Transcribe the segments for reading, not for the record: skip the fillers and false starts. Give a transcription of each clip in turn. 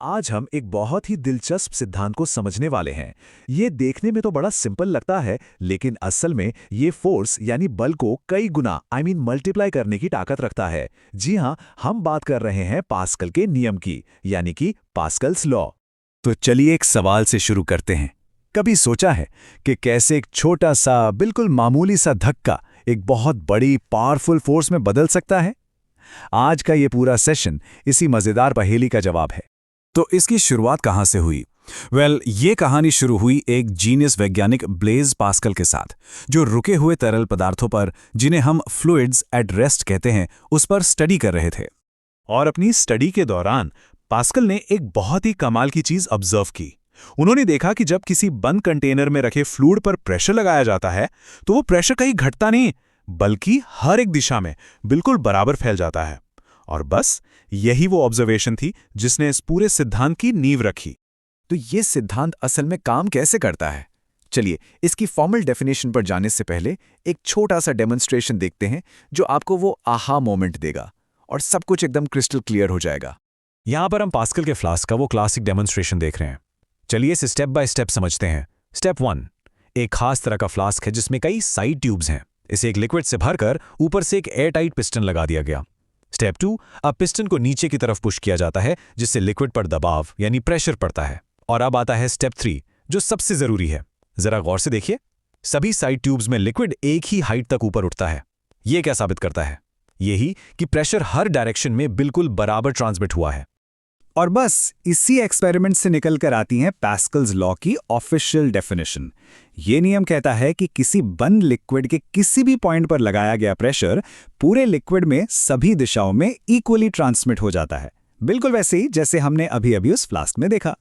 आज हम एक बहुत ही दिलचस्प सिद्धांत को समझने वाले हैं। ये देखने में तो बड़ा सिंपल लगता है, लेकिन असल में ये फोर्स यानी बल को कई गुना मल्टीप्लाई करने की ताकत रखता है। जी हाँ, हम बात कर रहे हैं पास्कल के नियम की, यानी कि पास्कल्स लॉ। तो चलिए एक सवाल से शुरू करते हैं। कभी सोचा है कि कैसे एक छोटा सा बिल्कुल मामूली सा धक्का एक बहुत बड़ी पावरफुल फोर्स में बदल सकता है? आज का ये पूरा सेशन इसी मजेदार पहेली का जवाब है। तो इसकी शुरुआत कहाँ से हुई? ये कहानी शुरू हुई एक जीनियस वैज्ञानिक ब्लेज पास्कल के साथ, जो रुके हुए तरल पदार्थों पर, जिन्हें हम फ्लूइड्स एट रेस्ट कहते हैं, उस पर स्टडी कर रहे थे। और अपनी स्टडी के दौरान पास्कल ने एक बहुत ही कमाल की चीज ऑब्जर्व की। उन्होंने देखा कि जब किसी बंद कंटेनर में रखे फ्लूइड पर प्रेशर लगाया जाता है, तो वो प्रेशर कहीं घटता नहीं, बल्कि हर एक दिशा में बिल्कुल बराबर फैल जाता है। और बस यही वो ऑब्जर्वेशन थी जिसने इस पूरे सिद्धांत की नींव रखी। तो ये सिद्धांत असल में काम कैसे करता है? चलिए इसकी फॉर्मल डेफिनेशन पर जाने से पहले एक छोटा सा डेमोन्स्ट्रेशन देखते हैं, जो आपको वो आहा मोमेंट देगा और सब कुछ एकदम क्रिस्टल क्लियर हो जाएगा। यहां पर हम पास्कल के फ्लास्क का वो क्लासिक डेमोन्स्ट्रेशन देख रहे हैं। चलिए इसे स्टेप बाय स्टेप समझते हैं। स्टेप 1, एक खास तरह का फ्लास्क है जिसमें कई साइड ट्यूब्स हैं। इसे एक लिक्विड से भरकर ऊपर से एक एयर टाइट पिस्टन लगा दिया गया। स्टेप 2, अब पिस्टन को नीचे की तरफ पुश किया जाता है, जिससे लिक्विड पर दबाव यानी प्रेशर पड़ता है। और अब आता है स्टेप 3, जो सबसे जरूरी है। जरा गौर से देखिए, सभी साइड ट्यूब्स में लिक्विड एक ही हाइट तक ऊपर उठता है। यह क्या साबित करता है? यही कि प्रेशर हर डायरेक्शन में बिल्कुल बराबर ट्रांसमिट हुआ है। और बस इसी एक्सपेरिमेंट से निकल कर आती है पास्कल्स लॉ की ऑफिशियल डेफिनेशन। ये नियम कहता है कि किसी बंद लिक्विड के किसी भी पॉइंट पर लगाया गया प्रेशर पूरे लिक्विड में सभी दिशाओं में इक्वली ट्रांसमिट हो जाता है, बिल्कुल वैसे ही जैसे हमने अभी अभी उस फ्लास्क में देखा।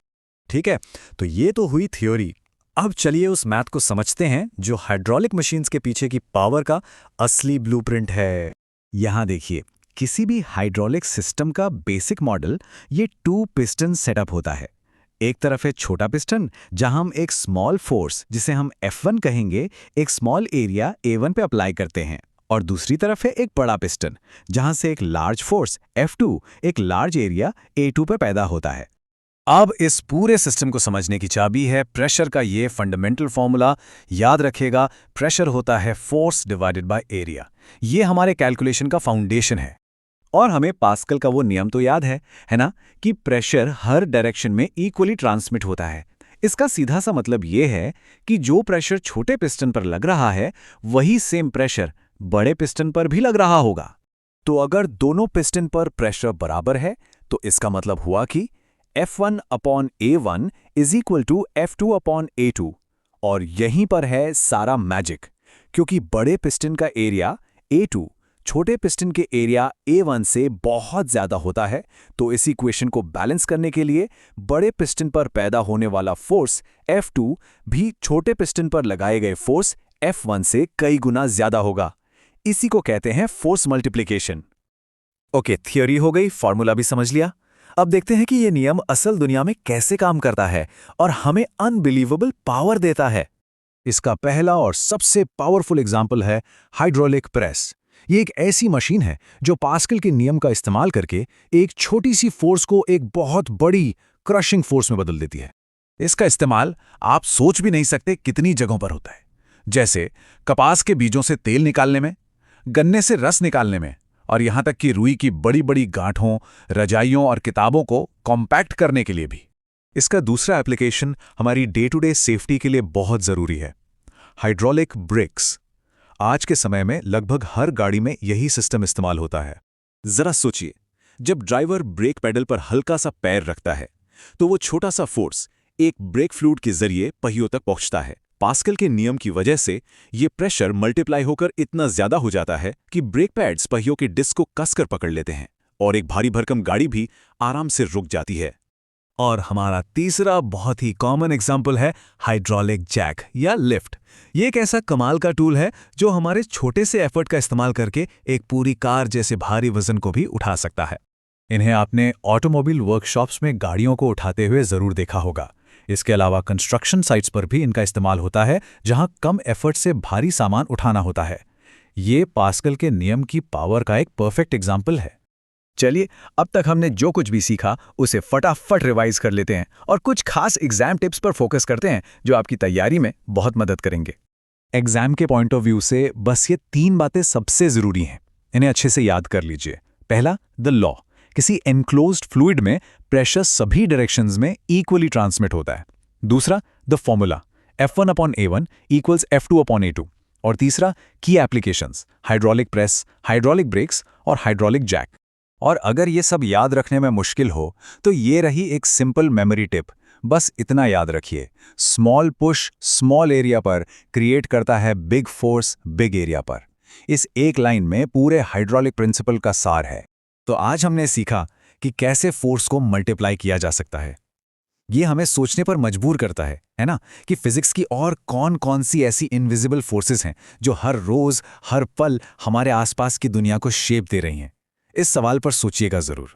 ठीक है, तो ये तो हुई थ्योरी। अब चलिए उस मैथ को समझते हैं जो हाइड्रोलिक मशीन्स के पीछे की पावर का असली ब्लूप्रिंट है। यहां देखिए, किसी भी हाइड्रोलिक सिस्टम का बेसिक मॉडल ये 2 पिस्टन सेटअप होता है। एक तरफ है छोटा पिस्टन, जहां हम एक स्मॉल फोर्स, जिसे हम F1 कहेंगे, एक स्मॉल एरिया A1 पे अप्लाई करते हैं। और दूसरी तरफ है एक बड़ा पिस्टन, जहां से एक लार्ज फोर्स F2 एक लार्ज एरिया A2 पे पैदा होता है। अब इस पूरे सिस्टम को समझने की चाबी है प्रेशर का ये फंडामेंटल फॉर्मूला। याद रखिएगा, प्रेशर होता है फोर्स डिवाइडेड बाय एरिया। ये हमारे कैलकुलेशन का फाउंडेशन है। और हमें पास्कल का वो नियम तो याद है ना, कि प्रेशर हर डायरेक्शन में इक्वली ट्रांसमिट होता है। इसका सीधा सा मतलब ये है कि जो प्रेशर छोटे पिस्टन पर लग रहा है, वही सेम प्रेशर बड़े पिस्टन पर भी लग रहा होगा। तो अगर दोनों पिस्टन पर प्रेशर बराबर है, तो इसका मतलब हुआ कि F1 upon A1 is equal to F2 upon A2। और यहीं पर है सारा मैजिक, क्योंकि बड़े पिस्टन का एरिया A2 छोटे पिस्टन के एरिया A1 से बहुत ज्यादा होता है। तो इस इक्वेशन को बैलेंस करने के लिए बड़े पिस्टन पर पैदा होने वाला फोर्स F2 भी छोटे पिस्टन पर लगाए गए फोर्स F1 से कई गुना ज्यादा होगा। इसी को कहते हैं फोर्स मल्टीप्लिकेशन। ओके, थ्योरी हो गई, फॉर्मूला भी समझ लिया। अब देखते हैं कि ये नियम असल दुनिया में कैसे काम करता है और हमें अनबिलीवेबल पावर देता है। इसका पहला और सबसे पावरफुल एग्जाम्पल है हाइड्रोलिक प्रेस। ये एक ऐसी मशीन है जो पास्कल के नियम का इस्तेमाल करके एक छोटी सी फोर्स को एक बहुत बड़ी क्रशिंग फोर्स में बदल देती है। इसका इस्तेमाल आप सोच भी नहीं सकते कितनी जगहों पर होता है, जैसे कपास के बीजों से तेल निकालने में, गन्ने से रस निकालने में, और यहां तक कि रुई की बड़ी बड़ी गांठों, रजाइयों और किताबों को कॉम्पैक्ट करने के लिए भी। इसका दूसरा एप्लीकेशन हमारी डे टू डे सेफ्टी के लिए बहुत जरूरी है, हाइड्रोलिक ब्रेक्स। आज के समय में लगभग हर गाड़ी में यही सिस्टम इस्तेमाल होता है। जरा सोचिए, जब ड्राइवर ब्रेक पेडल पर हल्का सा पैर रखता है, तो वो छोटा सा फोर्स एक ब्रेक फ्लूइड के जरिए पहियों तक पहुंचता है। पास्कल के नियम की वजह से ये प्रेशर मल्टीप्लाई होकर इतना ज्यादा हो जाता है कि ब्रेक पैड्स पहियों के डिस्क को कसकर पकड़ लेते हैं और एक भारी भरकम गाड़ी भी आराम से रुक जाती है। और हमारा तीसरा बहुत ही कॉमन एग्जाम्पल है हाइड्रोलिक जैक या लिफ्ट। ये एक ऐसा कमाल का टूल है जो हमारे छोटे से एफर्ट का इस्तेमाल करके एक पूरी कार जैसे भारी वजन को भी उठा सकता है। इन्हें आपने ऑटोमोबाइल वर्कशॉप्स में गाड़ियों को उठाते हुए जरूर देखा होगा। इसके अलावा कंस्ट्रक्शन साइट्स पर भी इनका इस्तेमाल होता है, जहां कम एफर्ट से भारी सामान उठाना होता है। ये पास्कल के नियम की पावर का एक परफेक्ट एग्जाम्पल है। चलिए, अब तक हमने जो कुछ भी सीखा उसे फटाफट रिवाइज कर लेते हैं और कुछ खास एग्जाम टिप्स पर फोकस करते हैं जो आपकी तैयारी में बहुत मदद करेंगे। एग्जाम के पॉइंट ऑफ व्यू से बस ये 3 बातें सबसे जरूरी हैं। इन्हें अच्छे से याद कर लीजिए। पहला, द लॉ। किसी एनक्लोज्ड फ्लूइड में प्रेशर सभी डायरेक्शंस में इक्वली ट्रांसमिट होता है। दूसरा, the formula F1/A1 equals F2/A2। और तीसरा, की applications, hydraulic press, hydraulic breaks और हाइड्रोलिक जैक। और अगर ये सब याद रखने में मुश्किल हो तो ये रही एक सिंपल मेमोरी टिप। बस इतना याद रखिए, स्मॉल पुश स्मॉल एरिया पर क्रिएट करता है बिग फोर्स बिग एरिया पर। इस एक लाइन में पूरे हाइड्रोलिक प्रिंसिपल का सार है। तो आज हमने सीखा कि कैसे फोर्स को मल्टीप्लाई किया जा सकता है। ये हमें सोचने पर मजबूर करता है ना, कि फिजिक्स की और कौन कौन सी ऐसी इनविजिबल फोर्सेस हैं जो हर रोज हर पल हमारे आसपास की दुनिया को शेप दे रही हैं। इस सवाल पर सोचिएगा जरूर।